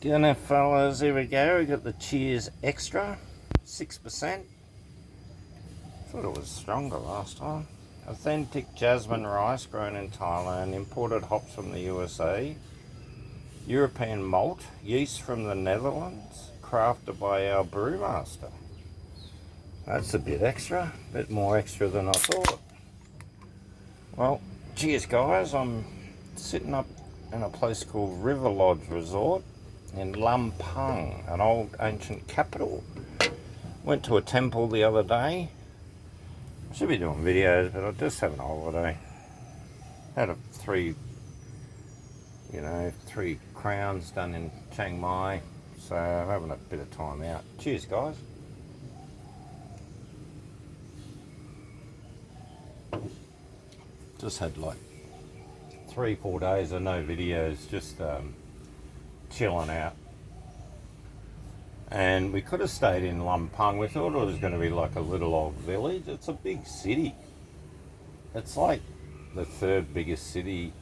Gonna fellas, here we go. We got the Cheers Extra, 6%. Thought it was stronger last time. Authentic jasmine rice grown in Thailand, imported hops from the USA, European malt, yeast from the Netherlands, crafted by our brewmaster. That's a bit extra, a bit more extra than I thought. Well, cheers guys. I'm sitting up in a place called River Lodge Resort in Lampang, an old ancient capital. Went to a temple the other day. Should be doing videos, but I just having a holiday. Had three crowns done in Chiang Mai, so I'm having a bit of time out. Cheers, guys. Just had like 3-4 days of no videos, just chilling out. And we could have stayed in Lampang. We thought it was going to be like a little old village. It's a big city. It's like the third biggest city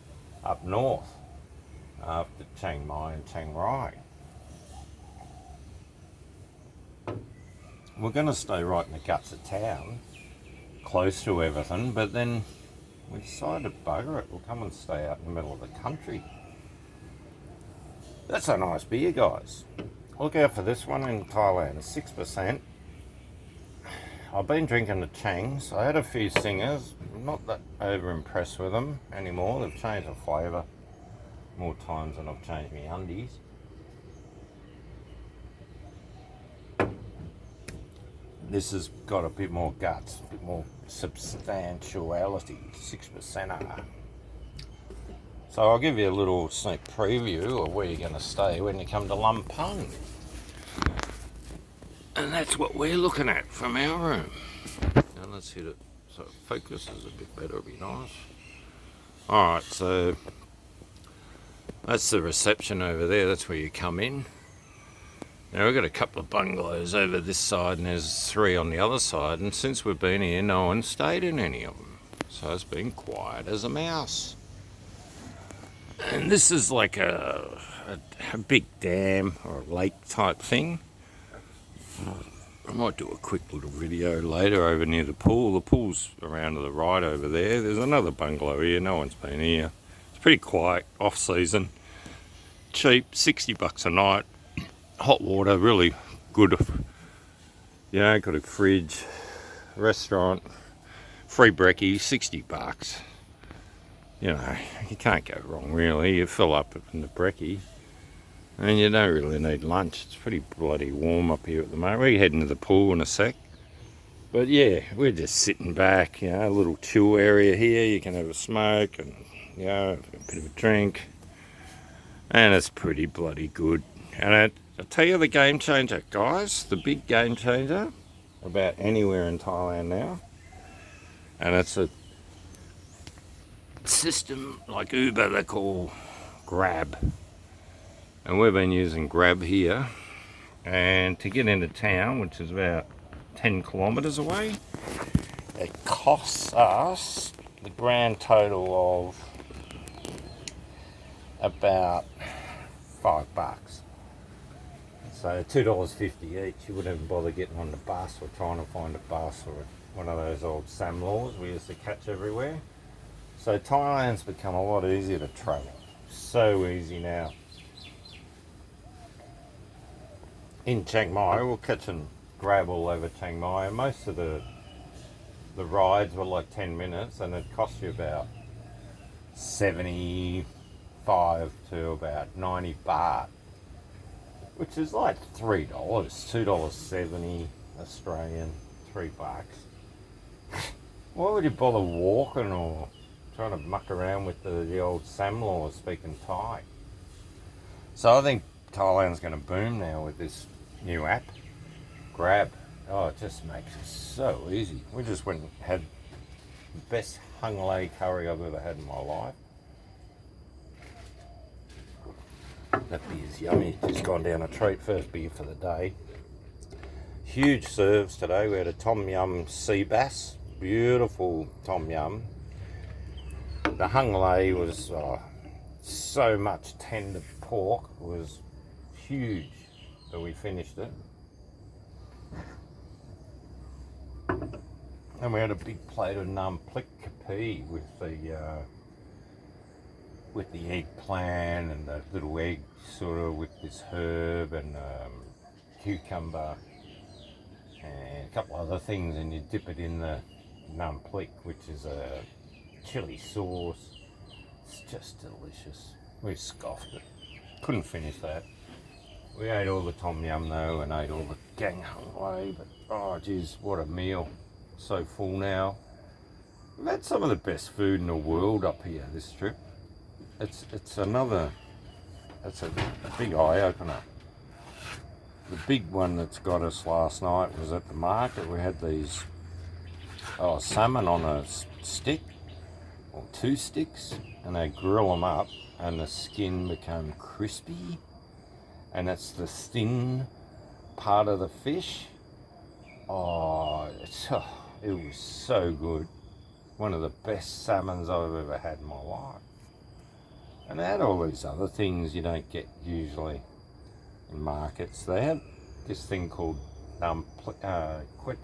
up north after Chiang Mai and Chiang Rai. We're going to stay right in the guts of town, close to everything, but then we decided to bugger it. We'll come and stay out in the middle of the country. That's a nice beer, guys. Look out for this one in Thailand, it's 6%. I've been drinking the Changs. I had a few singers, I'm not that over impressed with them anymore. They've changed the flavour more times than I've changed my undies. This has got a bit more guts, a bit more substantiality, 6%. So I'll give you a little sneak preview of where you're going to stay when you come to Lampang. And that's what we're looking at from our room. Now let's hit it so it focuses a bit better, it'll be nice. Alright, so that's the reception over there, that's where you come in. Now we've got a couple of bungalows over this side and there's 3 on the other side, and since we've been here no one's stayed in any of them. So it's been quiet as a mouse. And this is like a big dam or a lake type thing. I might do a quick little video later over near the pool. The pool's around to the right over there. There's another bungalow here, no one's been here. It's pretty quiet, off season. Cheap, $60 a night. Hot water, really good. You know, got a fridge, restaurant, free brekkie, $60. You know, you can't go wrong really. You fill up in the brekkie and you don't really need lunch. It's pretty bloody warm up here at the moment. We're heading to the pool in a sec. But yeah, we're just sitting back, you know, a little chill area here. You can have a smoke and, you know, a bit of a drink. And it's pretty bloody good. And I'll tell you the game changer, guys, the big game changer about anywhere in Thailand now. And it's a system like Uber they call Grab, and we've been using Grab here, and to get into town, which is about 10 kilometers away, it costs us the grand total of about $5. So $2.50 each. You wouldn't even bother getting on the bus or trying to find a bus or one of those old Sam Laws we used to catch everywhere. So Thailand's become a lot easier to travel. So easy now. In Chiang Mai, we're catching Grab all over Chiang Mai, and most of the rides were like 10 minutes, and it cost you about 75 to about 90 baht, which is like $3, $2.70 Australian, $3. Why would you bother walking or trying to muck around with the old Sam Laws speaking Thai? So I think Thailand's going to boom now with this new app, Grab. Oh, it just makes it so easy. We just went and had the best hung lei curry I've ever had in my life. That beer's yummy. Just gone down a treat. First beer for the day. Huge serves today. We had a tom yum sea bass. Beautiful tom yum. The hung lei was so much tender pork. It was huge, but we finished it. And we had a big plate of nam plik kapi with the eggplant and the little egg sort of with this herb and cucumber and a couple other things, and you dip it in the nam plik, which is a chili sauce. It's just delicious. We scoffed it. Couldn't finish that. We ate all the tom yum though, and ate all the gang hung wei, but oh geez, what a meal. So full now. We've had some of the best food in the world up here this trip. It's a big eye opener. The big one that's got us last night was at the market. We had these salmon on a stick, or 2 sticks, and they grill them up and the skin become crispy, and it's the thin part of the fish. It was so good. One of the best salmons I've ever had in my life. And they had all these other things you don't get usually in markets. They had this thing called kway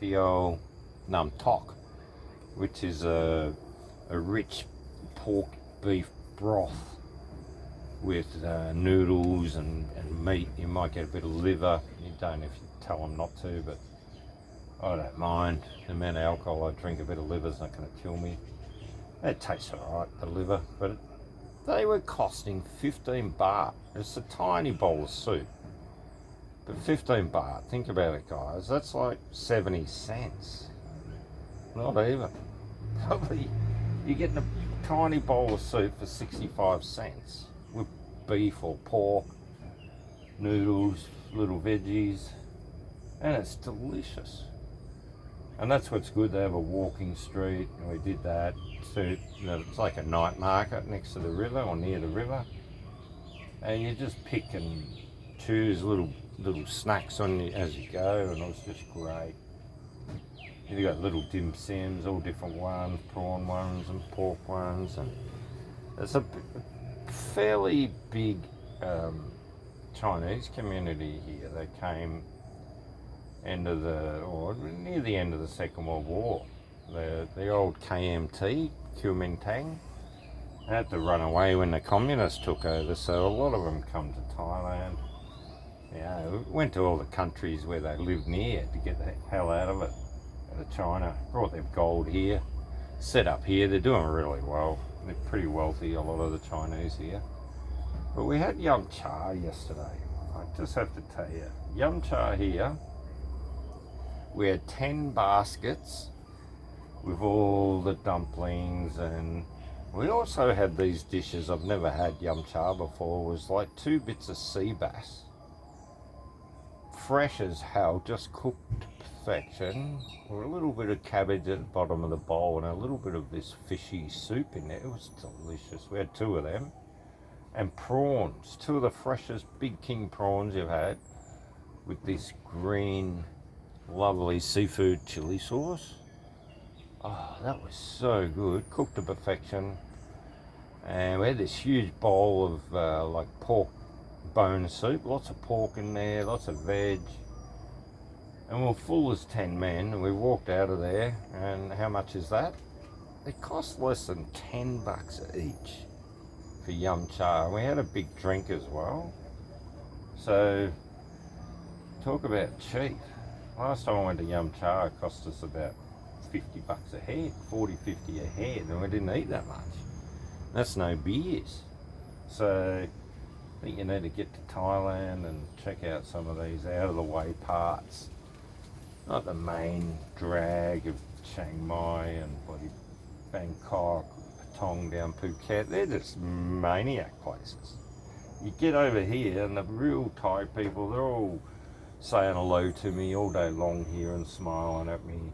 teow nam tok, which is a rich pork beef broth with noodles and meat. You might get a bit of liver. You don't if you tell them not to, but I don't mind. The amount of alcohol I drink, a bit of liver's not going to kill me. It tastes alright, the liver, but they were costing 15 baht. It's a tiny bowl of soup, but 15 baht. Think about it, guys. That's like 70 cents. Not even. Probably you're getting a tiny bowl of soup for 65 cents with beef or pork, noodles, little veggies, and it's delicious. And that's what's good. They have a walking street, and we did that. So it's like a night market next to the river or near the river, and you just pick and choose little snacks on you as you go, and it was just great. You got little dim sims, all different ones, prawn ones and pork ones, and it's a fairly big Chinese community here. They came near the end of the Second World War. The old KMT, Kuomintang, had to run away when the communists took over, so a lot of them come to Thailand. Yeah, we went to all the countries where they lived near to get the hell out of it. Out of China, brought their gold here, set up here. They're doing really well. They're pretty wealthy, a lot of the Chinese here. But we had yum cha yesterday. I just have to tell you, yum cha here, we had 10 baskets with all the dumplings, and we also had these dishes I've never had yum cha before. It was like 2 bits of sea bass, fresh as hell, just cooked to perfection, with a little bit of cabbage at the bottom of the bowl and a little bit of this fishy soup in there. It was delicious. We had 2 of them, and prawns, 2 of the freshest big king prawns you've had, with this green lovely seafood chili sauce. Oh, that was so good, cooked to perfection. And we had this huge bowl of like pork bone soup, lots of pork in there, lots of veg, and we were full as 10 men, and we walked out of there. And how much is that? It cost less than $10 each for yum cha. We had a big drink as well, so talk about cheap. Last time I went to yum cha, it cost us about $50 a head, 40, 50 a head, and we didn't eat that much. That's no beers. So I think you need to get to Thailand and check out some of these out of the way parts. Not the main drag of Chiang Mai and bloody Bangkok, Patong down Phuket. They're just maniac places. You get over here and the real Thai people, they're all saying hello to me all day long here and smiling at me.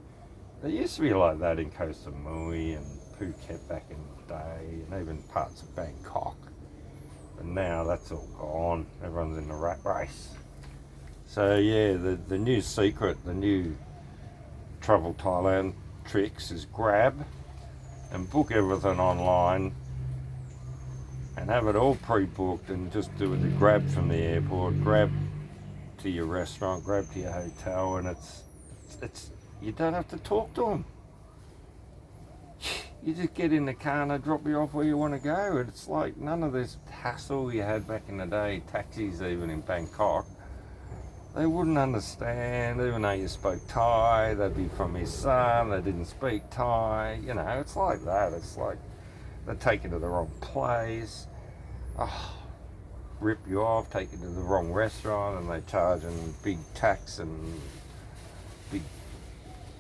They used to be like that in Koh Samui and Phuket back in the day, and even parts of Bangkok. But now that's all gone. Everyone's in the rat race. So yeah, the new secret, the new Travel Thailand tricks is grab and book everything online and have it all pre-booked and just do it the grab from the airport, grab to your restaurant, grab to your hotel, and it's you don't have to talk to them. You just get in the car and they drop you off where you want to go. It's like none of this hassle you had back in the day, taxis even in Bangkok. They wouldn't understand, even though you spoke Thai, they'd be from his son, they didn't speak Thai, you know, it's like that. It's like they take you to the wrong place, rip you off, take you to the wrong restaurant, and they charge them big tax and big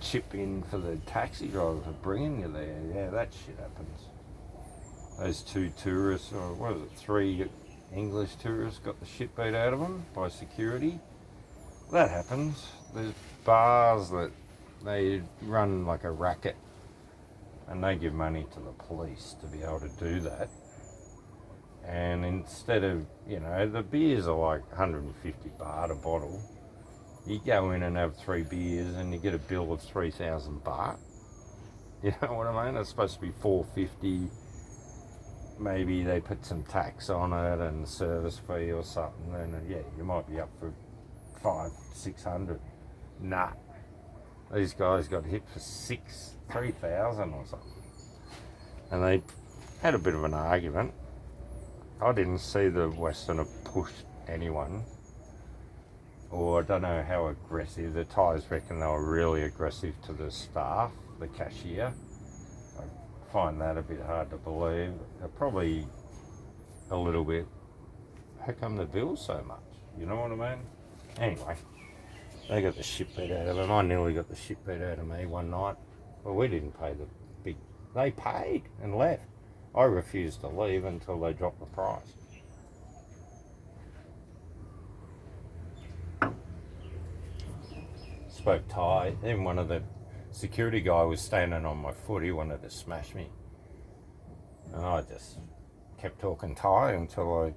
chip in for the taxi driver for bringing you there. Yeah, that shit happens. Those two tourists, or what is it, 3 English tourists got the shit beat out of them by security. That happens. There's bars that they run like a racket and they give money to the police to be able to do that. And instead of, you know, the beers are like 150 baht a bottle. You go in and have 3 beers and you get a bill of 3,000 baht. You know what I mean? It's supposed to be 450. Maybe they put some tax on it and service fee or something. And yeah, you might be up for 500-600. Nah. These guys got hit for 3,000 or something. And they had a bit of an argument. I didn't see the Westerner push anyone. Or I don't know how aggressive. The Thais reckon they were really aggressive to the staff, the cashier. I find that a bit hard to believe. They're probably a little bit, how come the bill's so much? You know what I mean? Anyway, they got the shit beat out of them. I nearly got the shit beat out of me one night. Well, we didn't pay the big... They paid and left. I refused to leave until they dropped the price. Spoke Thai. Then one of the security guy was standing on my foot. He wanted to smash me. And I just kept talking Thai until I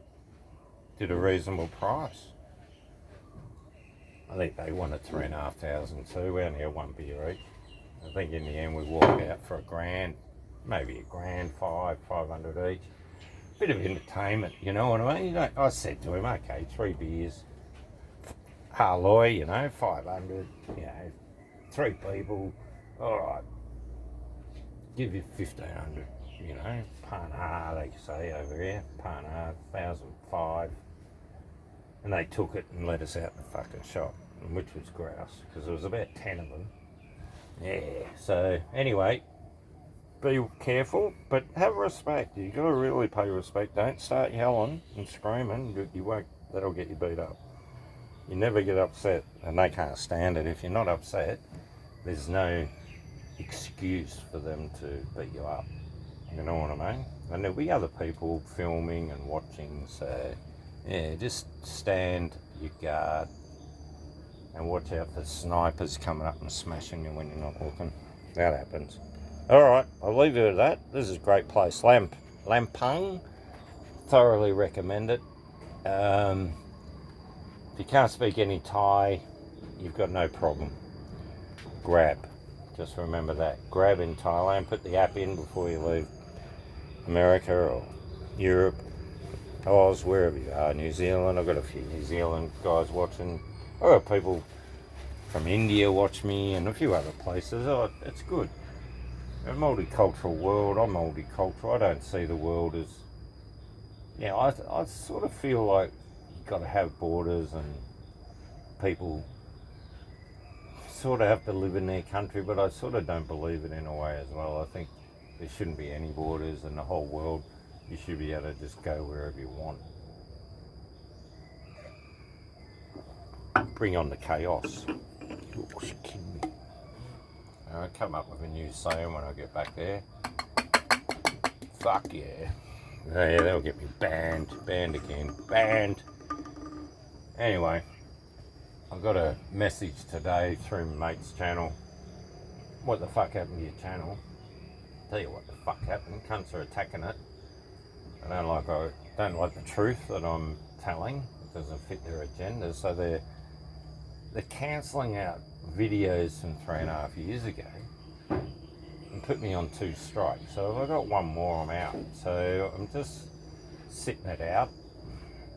did a reasonable price. I think they wanted 3,500 too. We only had 1 beer each. I think in the end we walked out for $1,000, maybe $1,000, 500 each. Bit of entertainment, you know what I mean? You know, I said to him, okay, 3 beers, Harloy, you know, 500, you know, 3 people, all right, give you 1,500, you know, Pana, they say over here, Pana, 1,005. And they took it and let us out in the fucking shop, which was grouse, because there was about 10 of them. Yeah, so anyway, be careful, but have respect. You got to really pay respect. Don't start yelling and screaming. You won't. That'll get you beat up. You never get upset, and they can't stand it. If you're not upset, there's no excuse for them to beat you up. You know what I mean? And there'll be other people filming and watching, so yeah, just stand your guard and watch out for snipers coming up and smashing you when you're not looking. That happens. Alright, I'll leave you at that. This is a great place. Lampung. Thoroughly recommend it. If you can't speak any Thai, you've got no problem. Grab. Just remember that. Grab in Thailand. Put the app in before you leave America or Europe, Oz, wherever you are. New Zealand. I've got a few New Zealand guys watching. I've got people from India watch me and a few other places. Oh, it's good. A multicultural world. I'm multicultural. I don't see the world as... Yeah, I sort of feel like you've got to have borders and people sort of have to live in their country, but I sort of don't believe it in a way as well. I think there shouldn't be any borders in the whole world. You should be able to just go wherever you want. Bring on the chaos. I'll come up with a new saying when I get back there. Fuck yeah. Oh yeah, that'll get me banned. Banned again. Banned. Anyway, I got a message today through my mate's channel. What the fuck happened to your channel? Tell you what the fuck happened. Cunts are attacking it. I don't like the truth that I'm telling. It doesn't fit their agenda. So they're cancelling out videos from 3.5 years ago and put me on 2 strikes. So if I got one more, I'm out. So I'm just sitting it out.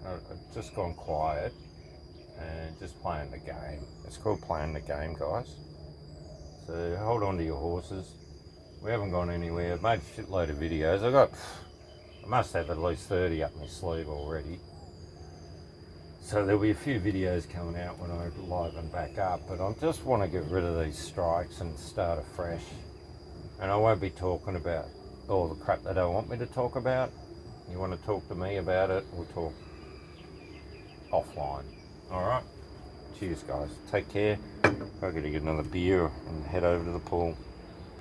I've just gone quiet and just playing the game. It's called playing the game, guys. So hold on to your horses. We haven't gone anywhere. I've made a shitload of videos. I must have at least 30 up my sleeve already. So there'll be a few videos coming out when I liven back up, but I just want to get rid of these strikes and start afresh. And I won't be talking about all the crap they don't want me to talk about. You want to talk to me about it, we'll talk offline. Alright? Cheers, guys. Take care. I'm going to get another beer and head over to the pool.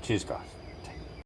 Cheers, guys.